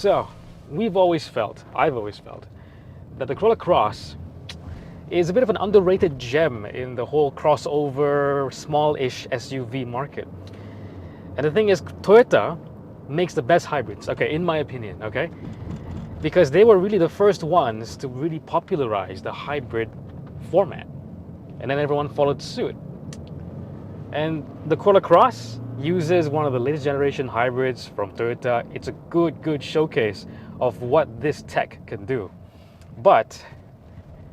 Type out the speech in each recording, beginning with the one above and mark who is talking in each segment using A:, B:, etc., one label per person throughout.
A: So, I've always felt, that the Corolla Cross is a bit of an underrated gem in the whole crossover, small-ish SUV market. And the thing is, Toyota makes the best hybrids, okay, in my opinion, okay? Because they were really the first ones to really popularize the hybrid format. And then everyone followed suit. And the Corolla Cross uses one of the latest generation hybrids from Toyota. It's a good showcase of what this tech can do. But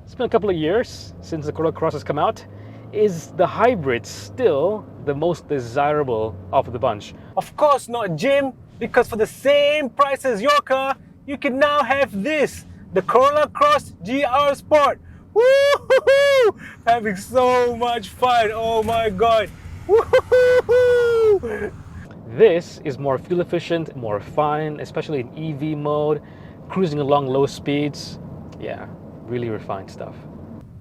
A: it's been a couple of years since the Corolla Cross has come out. Is the hybrid still the most desirable of the bunch?
B: Of course not, Jim, because for the same price as your car, you can now have this, the Corolla Cross GR-Sport. Woo-hoo-hoo! Having so much fun, oh my god. Woo-hoo-hoo!
A: This is more fuel efficient, more fun, especially in EV mode, cruising along low speeds. Yeah, really refined stuff.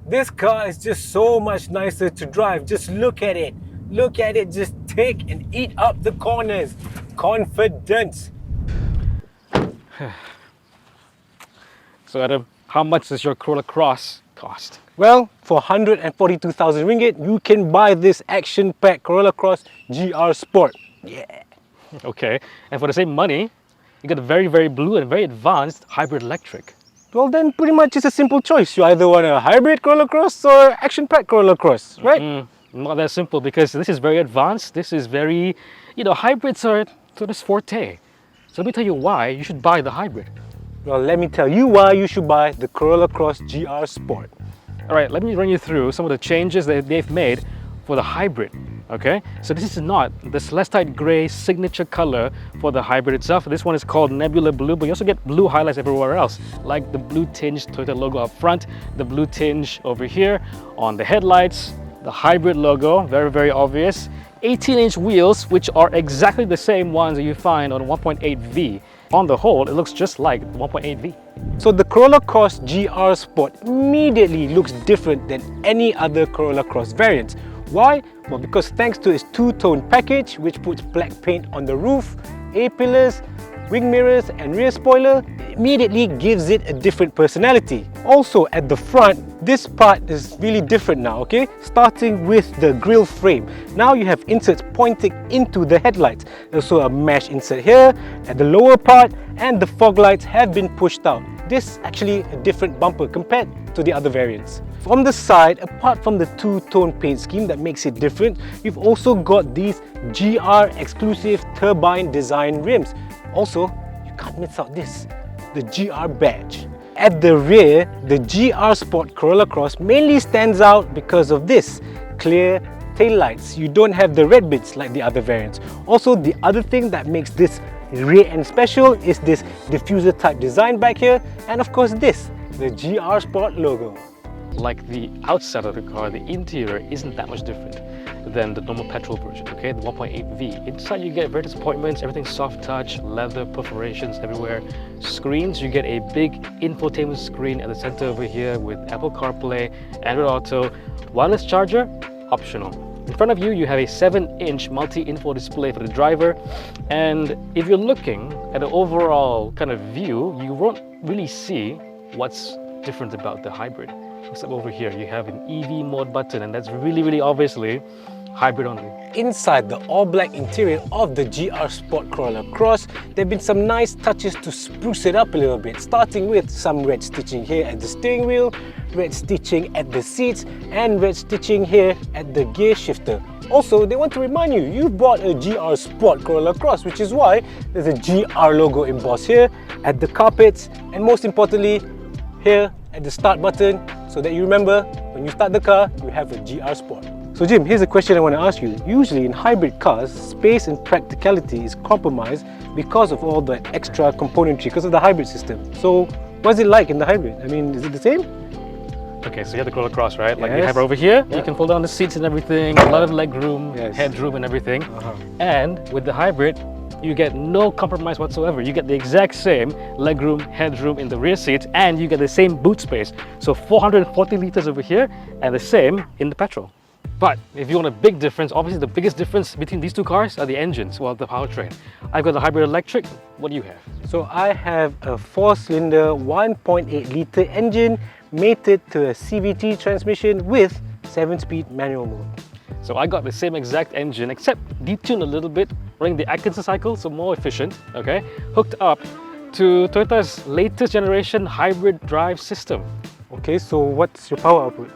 B: This car is just so much nicer to drive. Just look at it. Look at it just take and eat up the corners. Confidence.
A: So Adam, how much does your Corolla Cross cost?
B: Well, for 142,000 ringgit, you can buy this action-packed Corolla Cross GR-Sport. Yeah.
A: Okay, and for the same money, you get a very blue and very advanced hybrid electric.
B: Well, then pretty much it's a simple choice. You either want a hybrid Corolla Cross or action-packed Corolla Cross, right?
A: Not that simple, because this is very advanced. This is very, hybrids are Toyota's forte. So let me tell you why you should buy the hybrid.
B: Well, let me tell you why you should buy the Corolla Cross GR-Sport.
A: All right, let me run you through some of the changes that they've made for the hybrid. Okay, so this is not the celestite gray signature color for the hybrid itself. This one is called Nebula Blue, but you also get blue highlights everywhere else, like the blue tinge Toyota logo up front, the blue tinge over here on the headlights, the hybrid logo, very obvious. 18-inch wheels, which are exactly the same ones that you find on 1.8V. On the whole, it looks just like 1.8V.
B: So the Corolla Cross GR-Sport immediately looks different than any other Corolla Cross variant. Why? Well, because thanks to its two-tone package, which puts black paint on the roof, A-pillars, wing mirrors and rear spoiler, it immediately gives it a different personality. Also at the front, this part is really different now, okay? Starting with the grille frame. Now you have inserts pointing into the headlights. There's also a mesh insert here at the lower part, and the fog lights have been pushed out. This is actually a different bumper compared to the other variants. From the side, apart from the two-tone paint scheme that makes it different, you've also got these GR exclusive turbine design rims. Also, you can't miss out this, the GR badge. At the rear, the GR-Sport Corolla Cross mainly stands out because of this clear taillights. You don't have the red bits like the other variants. Also, the other thing that makes this rare and special is this diffuser type design back here, and of course this, the GR-Sport logo.
A: Like the outside of the car, the interior isn't that much different than the normal petrol version, okay, the 1.8V. Inside you get various appointments, everything's soft touch, leather perforations everywhere. Screens, you get a big infotainment screen at the center over here with Apple CarPlay, Android Auto. Wireless charger, optional. In front of you, you have a 7-inch multi-info display for the driver, and if you're looking at the overall kind of view, you won't really see what's different about the hybrid. Except over here, you have an EV mode button, and that's really obviously hybrid only.
B: Inside the all-black interior of the GR-Sport Corolla Cross, there have been some nice touches to spruce it up a little bit, starting with some red stitching here at the steering wheel, red stitching at the seats, and red stitching here at the gear shifter. Also, they want to remind you, you bought a GR-Sport Corolla Cross, which is why there's a GR logo embossed here at the carpets, and most importantly, here at the start button, so that you remember when you start the car, you have a GR-Sport. So Jim, here's a question I want to ask you. Usually in hybrid cars, space and practicality is compromised because of all the extra componentry, because of the hybrid system. So what's it like in the hybrid? I mean, is it the same?
A: Okay, so you have the Corolla Cross, right? Like you have over here, you can pull down the seats and everything, a lot of leg room, headroom and everything. And with the hybrid, you get no compromise whatsoever. You get the exact same legroom, headroom in the rear seats, and you get the same boot space. So 440 liters over here, and the same in the petrol. But if you want a big difference, obviously the biggest difference between these two cars are the engines, well, the powertrain. I've got the hybrid electric. What do you have?
B: So I have a 4-cylinder 1.8 litre engine mated to a CVT transmission with 7-speed manual mode.
A: So I got the same exact engine, except detuned a little bit, running the Atkinson cycle, so more efficient, okay? Hooked up to Toyota's latest generation hybrid drive system.
B: Okay, so what's your power output?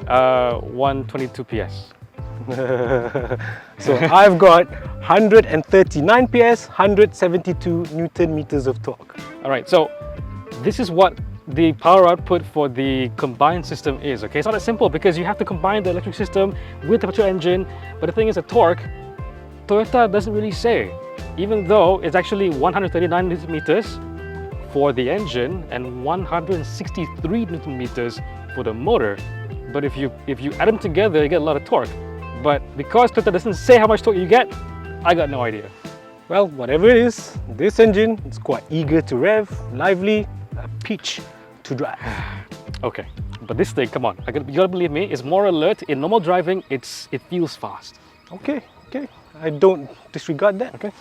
A: 122 PS.
B: So I've got 139 PS, 172 Newton meters of torque.
A: All right, so this is what the power output for the combined system is, okay? It's not that simple because you have to combine the electric system with the petrol engine, but the thing is, the torque, Toyota doesn't really say, even though it's actually 139 Newton meters for the engine and 163 Newton meters for the motor. But if you add them together, you get a lot of torque. But because Toyota doesn't say how much torque you get, I got no idea.
B: Well, whatever it is, this engine is quite eager to rev, lively, a peach to drive.
A: Okay, but this thing, come on, you gotta believe me, it's more alert. In normal driving, it feels fast.
B: Okay, I don't disregard that.
A: Okay.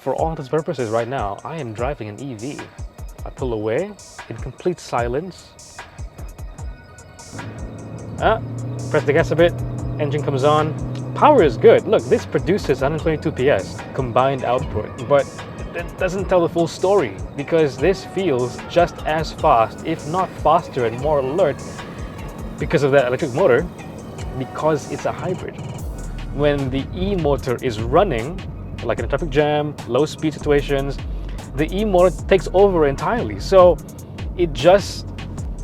A: For all intents and purposes right now, I am driving an EV. I pull away in complete silence. Press the gas a bit, engine comes on. Power is good. Look, this produces 122 PS combined output, but that doesn't tell the full story because this feels just as fast, if not faster and more alert because of that electric motor, because it's a hybrid. When the E-motor is running, like in a traffic jam, low speed situations, the E-motor takes over entirely. So it just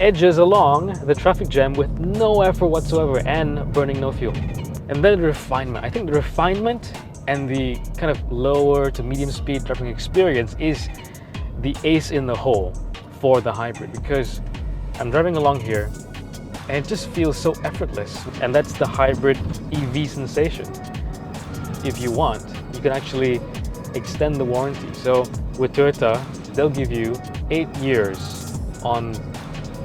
A: edges along the traffic jam with no effort whatsoever and burning no fuel. And then the refinement. I think the refinement and the kind of lower to medium speed driving experience is the ace in the hole for the hybrid, because I'm driving along here and it just feels so effortless. And that's the hybrid EV sensation. If you want, you can actually extend the warranty. So with Toyota, they'll give you 8 years on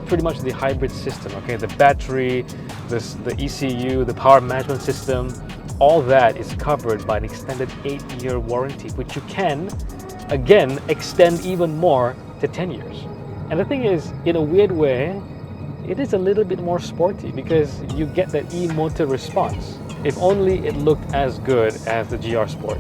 A: pretty much the hybrid system, okay? The battery, the ECU, the power management system, all that is covered by an extended 8-year warranty, which you can, again, extend even more to 10 years. And the thing is, in a weird way, it is a little bit more sporty because you get that E-motor response. If only it looked as good as the GR-Sport.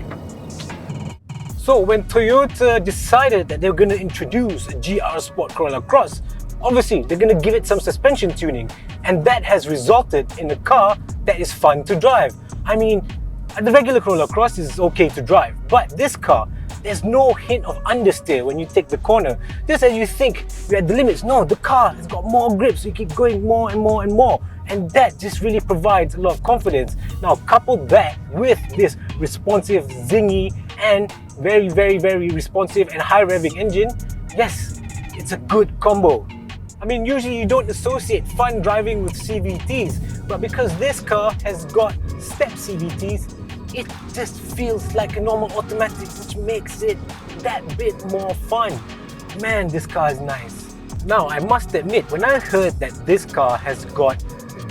B: So when Toyota decided that they were going to introduce a GR-Sport Corolla Cross, obviously they're going to give it some suspension tuning, and that has resulted in a car that is fun to drive. I mean, the regular Corolla Cross is okay to drive, but this car, there's no hint of understeer when you take the corner. Just as you think you're at the limits, no, the car has got more grip, so you keep going more and more and more. And that just really provides a lot of confidence. Now, couple that with this responsive, zingy, and very, very, very responsive and high revving engine, yes, it's a good combo. I mean, usually you don't associate fun driving with CVTs, but because this car has got step CVTs, it just feels like a normal automatic, which makes it that bit more fun. Man, this car is nice. Now, I must admit, when I heard that this car has got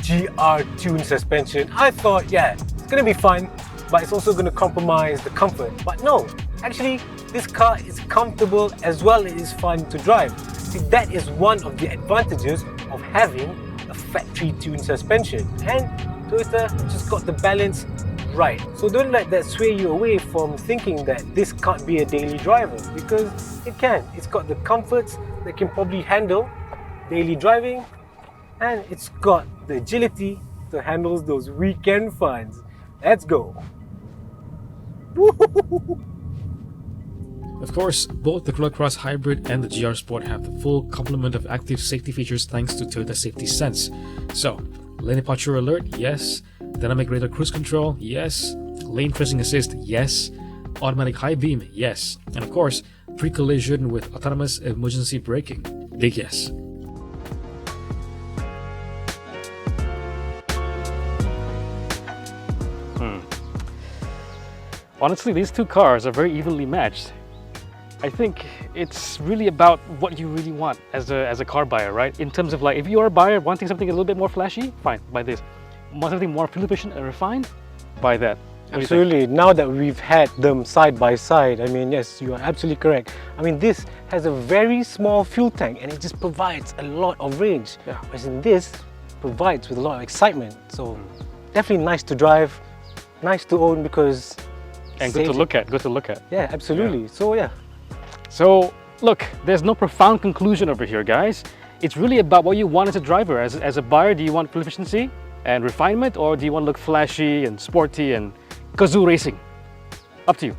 B: GR-tuned suspension, I thought, yeah, it's gonna be fun, but it's also gonna compromise the comfort. But no, actually, this car is comfortable as well as it is fun to drive. See, that is one of the advantages of having a factory-tuned suspension, and Toyota just got the balance right. So don't let that sway you away from thinking that this can't be a daily driver, because it can. It's got the comforts that can probably handle daily driving, and it's got the agility to handle those weekend funs. Let's go.
A: Of course, both the Corolla Cross Hybrid and the GR-Sport have the full complement of active safety features thanks to Toyota Safety Sense. So, lane departure alert, yes. Dynamic radar cruise control, yes. Lane tracing assist, yes. Automatic high beam, yes. And of course, pre-collision with autonomous emergency braking, big yes. Honestly, these two cars are very evenly matched. I think it's really about what you really want as a car buyer, right? In terms of like, if you are a buyer wanting something a little bit more flashy, fine, buy this. Want something more fuel efficient and refined? Buy that. What do you think?
B: Absolutely. Now that we've had them side by side, I mean, yes, you are absolutely correct. I mean, this has a very small fuel tank and it just provides a lot of range.
A: Yeah.
B: Whereas in this, provides with a lot of excitement. So definitely nice to drive, nice to own because...
A: And good to look at, good to look at.
B: Yeah, absolutely.
A: Yeah.
B: So yeah.
A: So look, there's no profound conclusion over here, guys. It's really about what you want as a driver. As a buyer, do you want fuel efficiency and refinement, or do you want to look flashy and sporty and kazoo racing? Up to you.